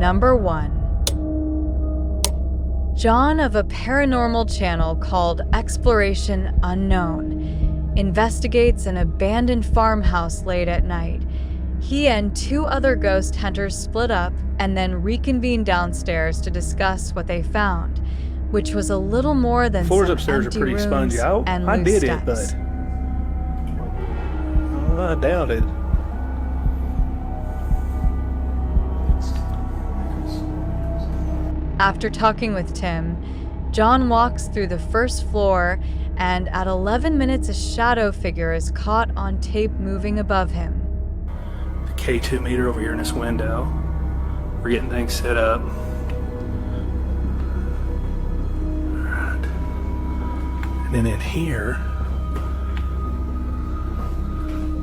Number 1. John of a paranormal channel called Exploration Unknown investigates an abandoned farmhouse late at night. He and 2 other ghost hunters split up and then reconvened downstairs to discuss what they found, which was a little more than floors some upstairs are empty pretty rooms spongy. and I loose did steps. it, but I doubt it. After talking with Tim, John walks through the first floor, and at 11 minutes a shadow figure is caught on tape moving above him. The K2 meter over here in this window. We're getting things set up. Alright. And then in here,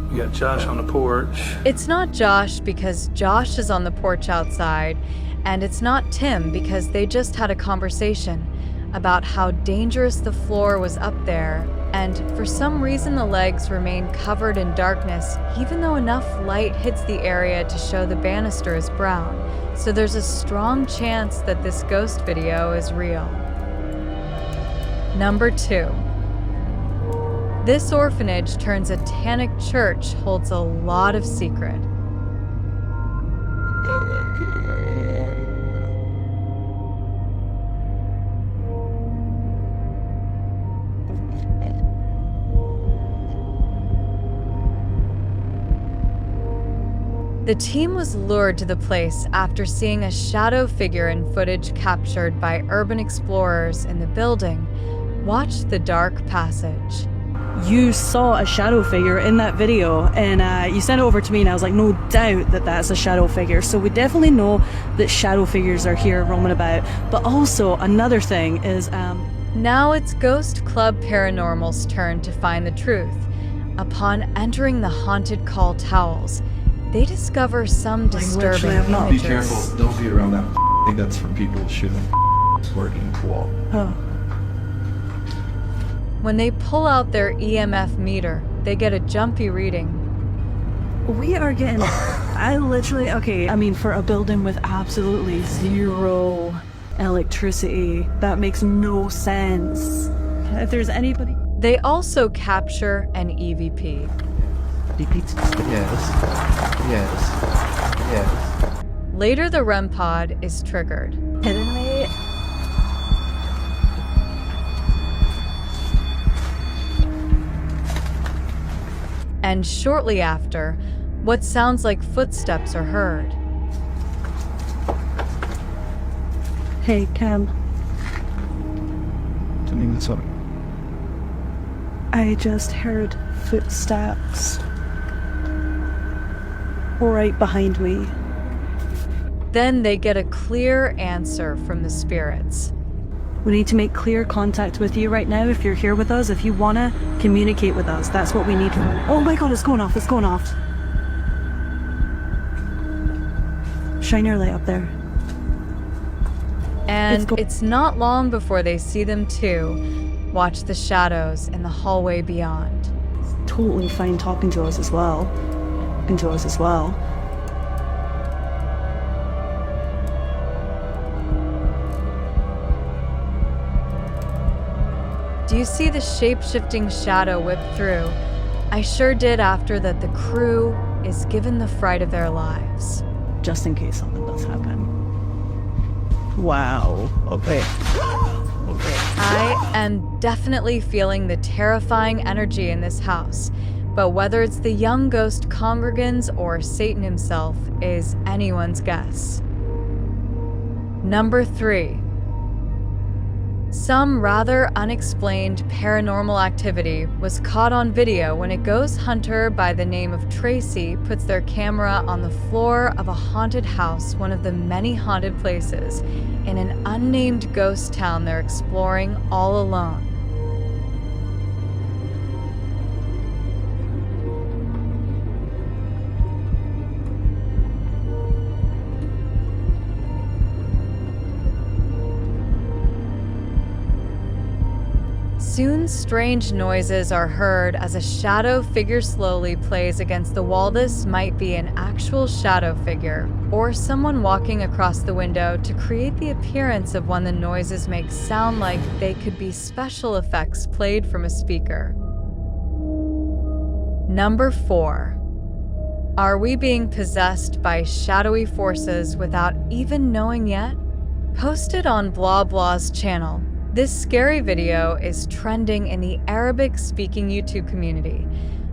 we got Josh on the porch. It's not Josh because Josh is on the porch outside, and it's not Tim because they just had a conversation about how dangerous the floor was up there, and for some reason the legs remain covered in darkness even though enough light hits the area to show the banister is brown, so there's a strong chance that this ghost video is real. Number 2. This orphanage turns satanic church holds a lot of secret. The team was lured to the place after seeing a shadow figure in footage captured by urban explorers in the building. Watch the dark passage. You saw a shadow figure in that video, and you sent it over to me, and I was like, no doubt that that's a shadow figure. So we definitely know that shadow figures are here roaming about. But also another thing is Now it's Ghost Club Paranormal's turn to find the truth. Upon entering the haunted call towels, they discover some disturbing images. Be careful, don't be around that. I think that's for people shooting working wall. Oh. When they pull out their EMF meter, they get a jumpy reading. We are getting, I mean, for a building with absolutely zero electricity, that makes no sense. If there's anybody... They also capture an EVP. Yes. Yes. Yes. Later, the REM pod is triggered. Kidding me? And shortly after, what sounds like footsteps are heard. Hey, Cam. Something that's up. I just heard footsteps right behind me. Then they get a clear answer from the spirits. We need to make clear contact with you right now if you're here with us. If you want to communicate with us, that's what we need. Oh my god, it's going off, it's going off. Shine your light up there. And it's not long before they see them too. Watch the shadows in the hallway beyond. Totally fine talking to us as well. Do you see the shape-shifting shadow whip through? I sure did after that the crew is given the fright of their lives. Just in case something does happen. Wow. Okay. I am definitely feeling the terrifying energy in this house, but whether it's the young ghost congregants or Satan himself is anyone's guess. Number 3. Some rather unexplained paranormal activity was caught on video when a ghost hunter by the name of Tracy puts their camera on the floor of a haunted house, one of the many haunted places, in an unnamed ghost town they're exploring all alone. Soon, strange noises are heard as a shadow figure slowly plays against the wall. This might be an actual shadow figure, or someone walking across the window to create the appearance of one the noises make sound like they could be special effects played from a speaker. Number 4. Are we being possessed by shadowy forces without even knowing yet? Posted on Blah Blah's channel, this scary video is trending in the Arabic-speaking YouTube community.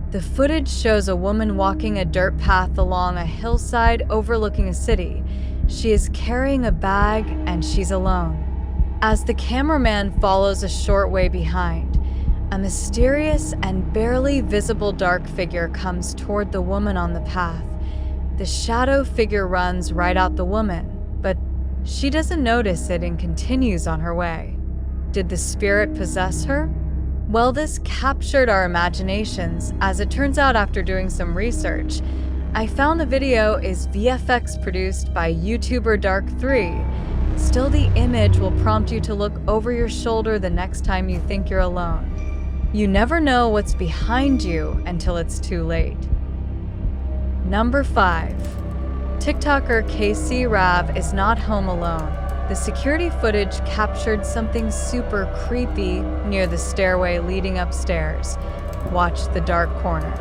The footage shows a woman walking a dirt path along a hillside overlooking a city. She is carrying a bag and she's alone. As the cameraman follows a short way behind, a mysterious and barely visible dark figure comes toward the woman on the path. The shadow figure runs right at the woman, but she doesn't notice it and continues on her way. Did the spirit possess her? Well, this captured our imaginations. As it turns out, after doing some research, I found the video is VFX produced by YouTuber Dark3. Still, the image will prompt you to look over your shoulder the next time you think you're alone. You never know what's behind you until it's too late. Number 5. TikToker KC Rav is not home alone. The security footage captured something super creepy near the stairway leading upstairs. Watch the dark corner.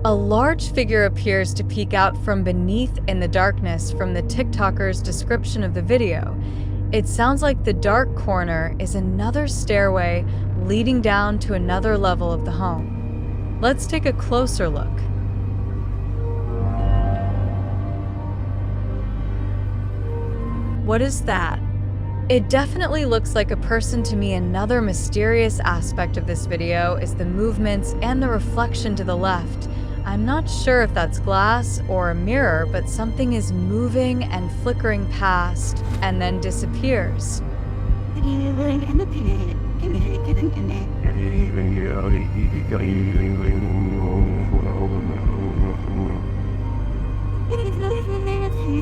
A large figure appears to peek out from beneath in the darkness from the TikToker's description of the video. It sounds like the dark corner is another stairway leading down to another level of the home. Let's take a closer look. What is that? It definitely looks like a person to me. Another mysterious aspect of this video is the movements and the reflection to the left. I'm not sure if that's glass or a mirror, but something is moving and flickering past and then disappears.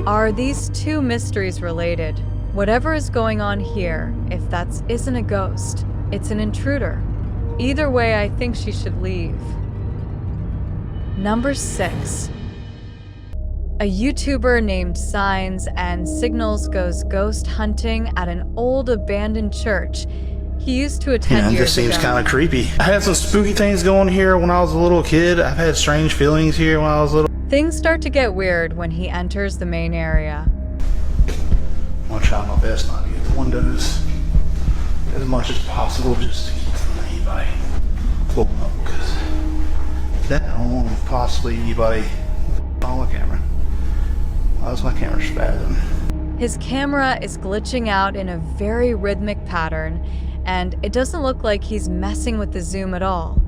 Are these two mysteries related? Whatever is going on here, if that isn't a ghost, it's an intruder. Either way, I think she should leave. Number 6. A YouTuber named Signs and Signals goes ghost hunting at an old abandoned church he used to attend years ago. This seems kind of creepy. I had some spooky things going here when I was a little kid. I've had strange feelings here when I was little. Things start to get weird when he enters the main area. I'm gonna try my best not to get the windows as much as possible, just to keep from anybody pulling up, because that home possibly anybody on the camera. Why is my camera spazzing? His camera is glitching out in a very rhythmic pattern, and it doesn't look like he's messing with the zoom at all.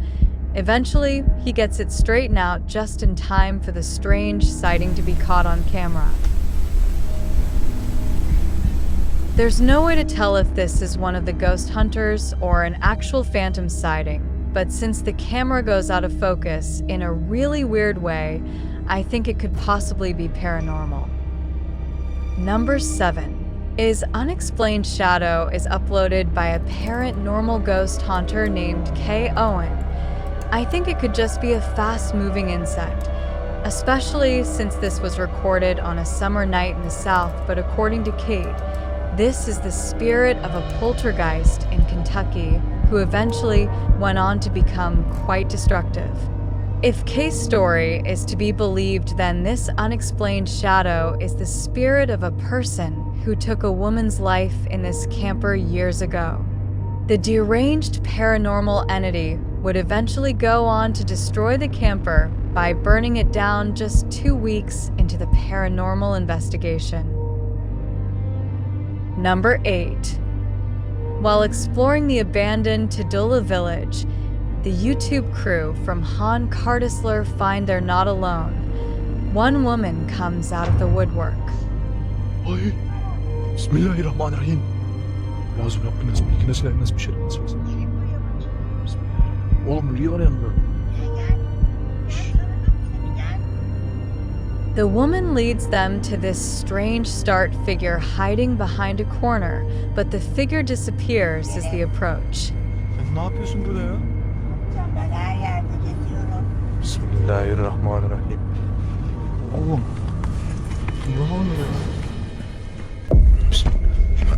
Eventually, he gets it straightened out just in time for the strange sighting to be caught on camera. There's no way to tell if this is one of the ghost hunters or an actual phantom sighting, but since the camera goes out of focus in a really weird way, I think it could possibly be paranormal. Number 7 is Unexplained Shadow is uploaded by a paranormal ghost hunter named K. Owen. I think it could just be a fast-moving insect, especially since this was recorded on a summer night in the South, but according to Kate, this is the spirit of a poltergeist in Kentucky who eventually went on to become quite destructive. If Kay's story is to be believed, then this unexplained shadow is the spirit of a person who took a woman's life in this camper years ago. The deranged paranormal entity would eventually go on to destroy the camper by burning it down just 2 weeks into the paranormal investigation. Number 8. While exploring the abandoned Tadula village, the YouTube crew from Han Cardisler find they're not alone. One woman comes out of the woodwork. Ay, Bismillahirrahmanirrahim. Lazım Rabbine speaking sila nas bir şey olmaz. Oğlum rüya ne anlar? The woman leads them to this strange stark figure hiding behind a corner, but the figure disappears as they approach. Sen ne yapıyorsun burada ya? Bismillahirrahmanirrahim. Oğlum. Ne oluyor ya?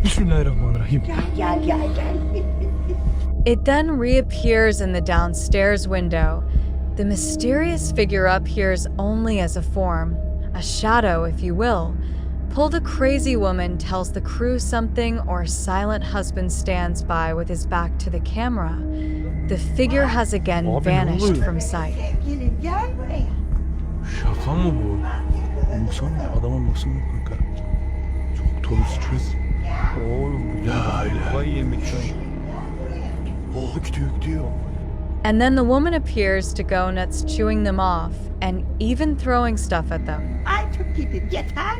Bismillahirrahmanirrahim. It then reappears in the downstairs window. The mysterious figure appears only as a form, a shadow, if you will. Pulled a crazy woman tells the crew something, or a silent husband stands by with his back to the camera. The figure has again vanished from sight. Şaka mı bu? Baksana adamın baksana kanka. Çok dolu stres. Oğlum bu kafayı yemek şu an. Oh gidiyor. And then the woman appears to go nuts, chewing them off and even throwing stuff at them. Ay çok gidin yeter.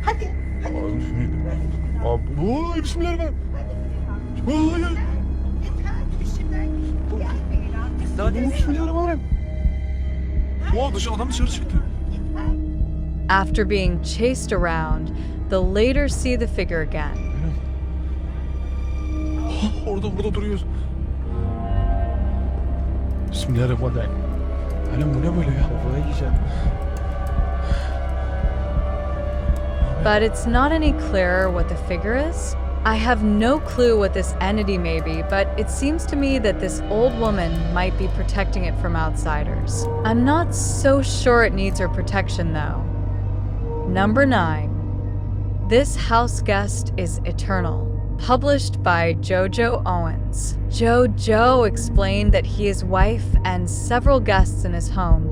Hadi. Abi oy bismillahirrahmanirrahim. Vallahi ya. Bismillahirrahmanirrahim. Oha adam dışarı çıktı. After being chased around, they'll later see the figure again. Orada duruyoruz. Bismillahirrahmanirrahim. Alem bu ne böyle ya? Kafaya yiyeceğim. But it's not any clearer what the figure is. I have no clue what this entity may be, but it seems to me that this old woman might be protecting it from outsiders. I'm not so sure it needs her protection though. Number 9. This house guest is eternal. Published by Jojo Owens. Jojo explained that his wife and several guests in his home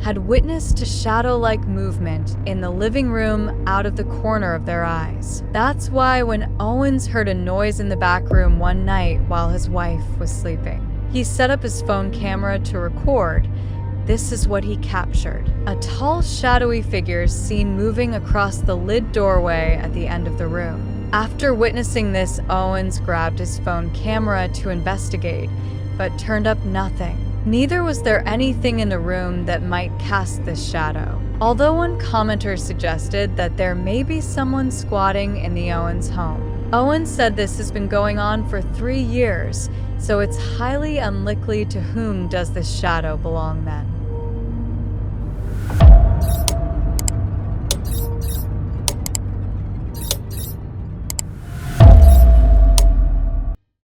had witnessed a shadow-like movement in the living room out of the corner of their eyes. That's why when Owens heard a noise in the back room one night while his wife was sleeping, he set up his phone camera to record. This is what he captured. A tall, shadowy figure seen moving across the lid doorway at the end of the room. After witnessing this, Owens grabbed his phone camera to investigate, but turned up nothing. Neither was there anything in the room that might cast this shadow. Although one commenter suggested that there may be someone squatting in the Owens home. Owens said this has been going on for 3 years, so it's highly unlikely to whom does this shadow belong then.